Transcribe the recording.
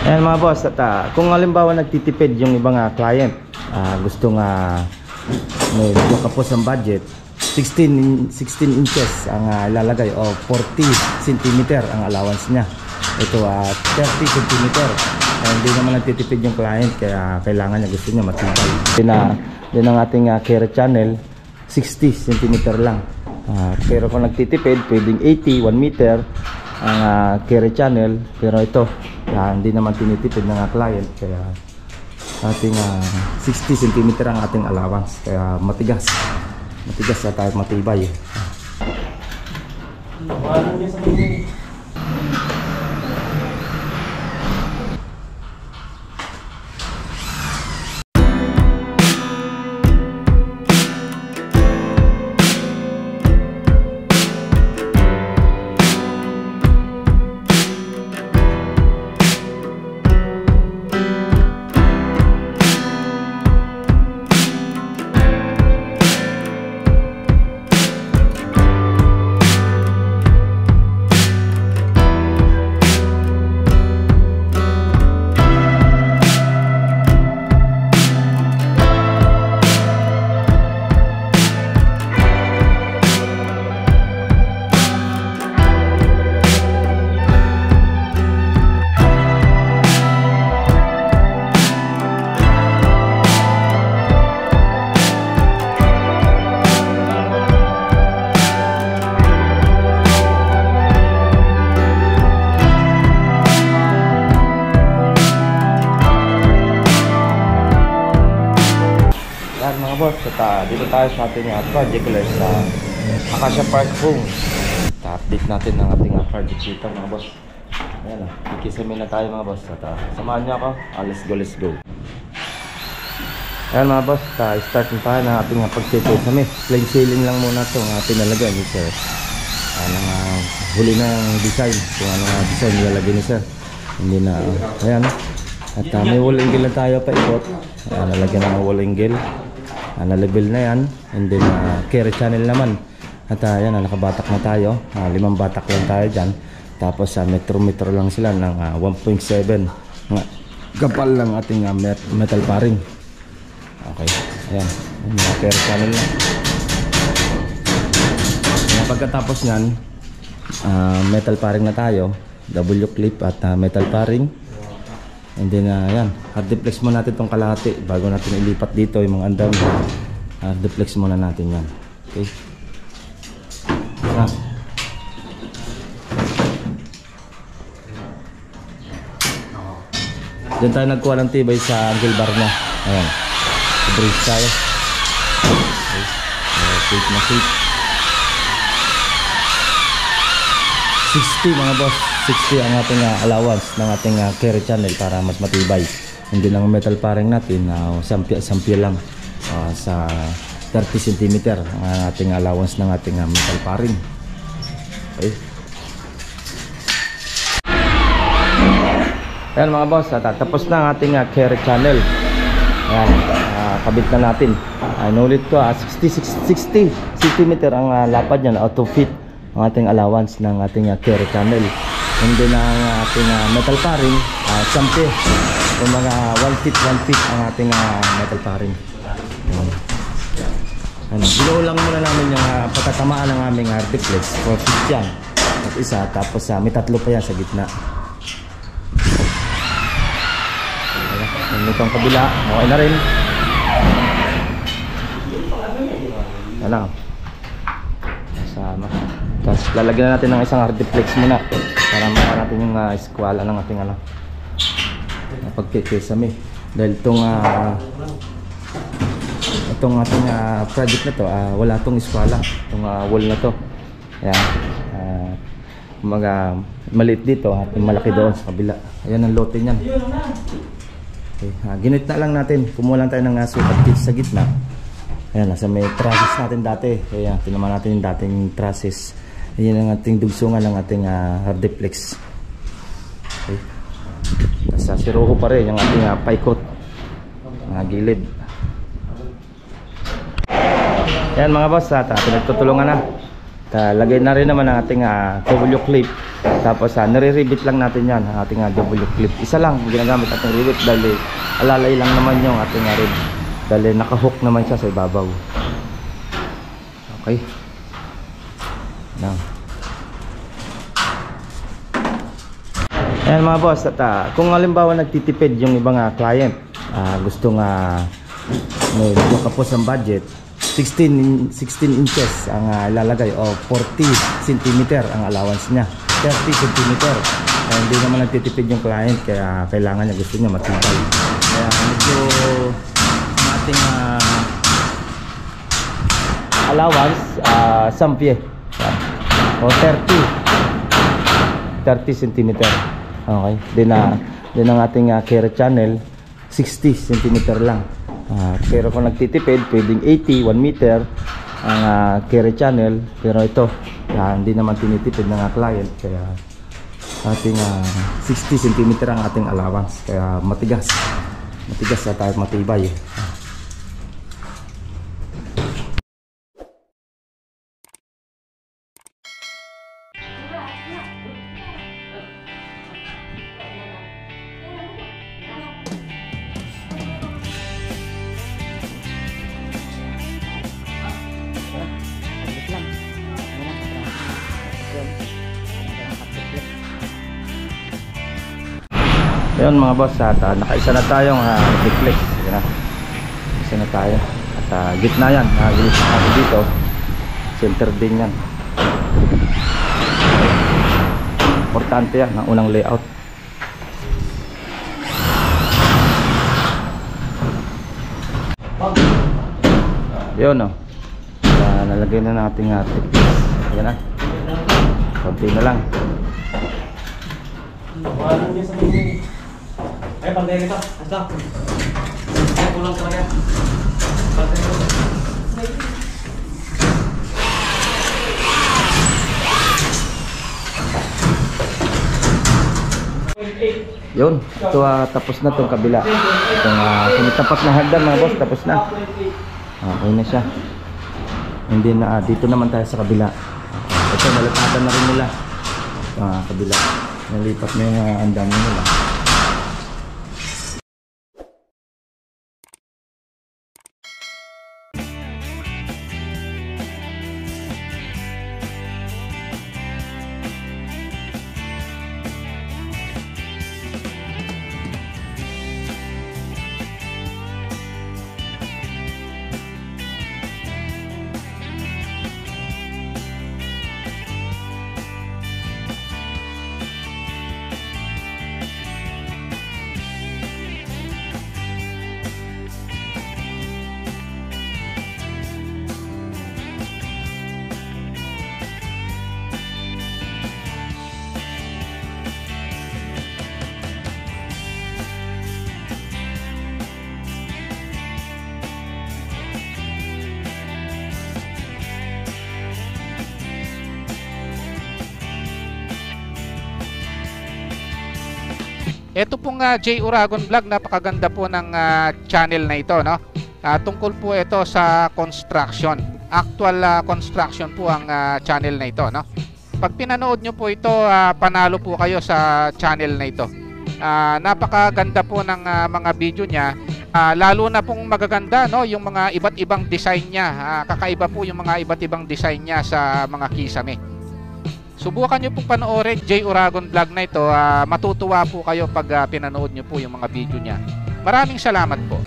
Ayan mga boss, at kung halimbawa nagtitipid yung ibang client, gusto nga may kapos ang budget, 16 inches ang ilalagay o 40 cm ang allowance niya. Ito 30 cm. Hindi naman nagtitipid yung client, kaya kailangan niya, gusto niya matibay. Din ang ating carry channel, 60 cm lang. Pero kung nagtitipid, pwedeng 80, 1 meter ang carry channel. Pero ito hindi naman tinitipid ng client, kaya ating 60 cm ang ating allowance, kaya matigas at matibay. Mga boss, dito tayo sa ating project ulit sa Acacia Park Home. Update natin ang ating project dito mga boss. Ayan ikisamin na tayo mga boss. Samahan niyo ako. Let's go. Ayan mga boss, start na tayo ng ating pagkikisame. Plain ceiling lang muna ito ang ating nalagay ni sir. Huli na yung design, kung ano design nilalagay ni sir. Hindi na, ayan. At may wall angle na tayo pa ikot. Nalagyan na ng wall angle. Na-level na yan, and then carry channel naman. At yan, nakabatak na tayo, 5 batak lang tayo dyan. Tapos metro lang sila ng 1.7 kapal lang ating metal paring. Okay, ayan, mga carry channel na. Pagkatapos nyan, metal paring na tayo, W clip at metal paring. And then yan, hard-deflex muna natin itong kalahati bago natin ilipat dito yung mga andam. Hard-deflex muna natin yan. Okay. Diyan tayo nagkuha ng tibay sa angle bar niya. Ayan, brace tayo. Okay. Shape na shape. 60 mga boss, 60 ang ating allowance ng ating carry channel para mas matibay. Hindi lang metal paring natin, sampia lang sa 30 cm ang ating allowance ng ating metal paring. Okay. Ayan mga boss, tapos na ang ating carry channel. Ayan, kabit na natin. Inulit ko, 60 cm ang lapad niya, auto fit ang ating allowance ng ating carry channel. And then ang ating metal paring, sampi, kung mga 1 feet ang ating metal paring. Binuo lang muna namin yung pagkatamaan ng aming hard-deflex, 4 feet yan at isa, tapos may tatlo pa yan sa gitna. Ayan, itong kabila, okay na rin. Ayan, sama. Tapos lalagyan na natin ng isang hard-deflex muna para maka natin yung squala ng ating pagkikisame. Dahil itong ating project na to, wala itong squala, itong wall na to. Ayan, maliit dito at malaki doon sa kabila. Ayan ang lote niyan. Okay, ginit na lang natin, kumuha lang tayo ng sukat dito sa gitna. Ayan, nasa may trusses natin dati. Ayan, tinaman natin yung dating trusses. Ayan ang ating dugsungan ng ating hard-deflex. Okay. Nasa siroho pa rin yung ating paikot, gilid. Ayan mga boss, pinagtutulungan na. Lagay na rin naman ang ating W clip Tapos nire-rivet lang natin yan, ang ating double clip. Isa lang ginagamit ating rivet dahil alalay lang naman yung ating rib. Dahil naka-hook naman siya sa ibabaw. Okay. Now. Ayan mga boss, at kung halimbawa nagtitipid yung ibang client, gusto nga may kapos ang budget, 16 inches ang ilalagay o 40 cm ang allowance niya, 30 cm. Hindi naman nagtitipid yung client, kaya kailangan niya, gusto niya matibay. Kaya medyo ating allowance sampie o 30 cm. Okay, din ang ating carry channel 60 cm lang. Pero kung nagtitipid, pwedeng 80, 1 meter ang carry channel. Pero ito, hindi naman tinitipid ng client, kaya ating 60 cm ang ating allowance. Kaya matigas at matibay. Ayun mga boss, at nakaisa na tayong reflex. Isa na tayo. At gitna yan, gilis natin dito. Center din yan. Importante yan, ang unang layout. Yun o. Nalagay na natin reflex. Ayan na. Konti na lang. Ay, pantay kita. Basta. Ay, kulang talaga. Pantay ko. Yun, ito tapos na itong kabila. Itong sumitapat na hagdan mga boss, tapos na. Okay na siya. Hindi na, dito naman tayo sa kabila. Ito, nalipatan na rin nila. Kabila. Nalipat na yung andan nila. Ito pong J Uragon Vlog, napakaganda po ng channel na ito, no? Tungkol po ito sa construction. Actual construction po ang channel na ito, no? Pag pinanood nyo po ito, panalo po kayo sa channel na ito. Napakaganda po ng mga video niya. Lalo na pong magaganda, no, yung mga iba't ibang design niya. Kakaiba po yung mga iba't ibang design niya sa mga kisame. Subukan nyo pong panoorin J Uragon Vlog na ito. Matutuwa po kayo pag pinanood nyo po yung mga video niya. Maraming salamat po.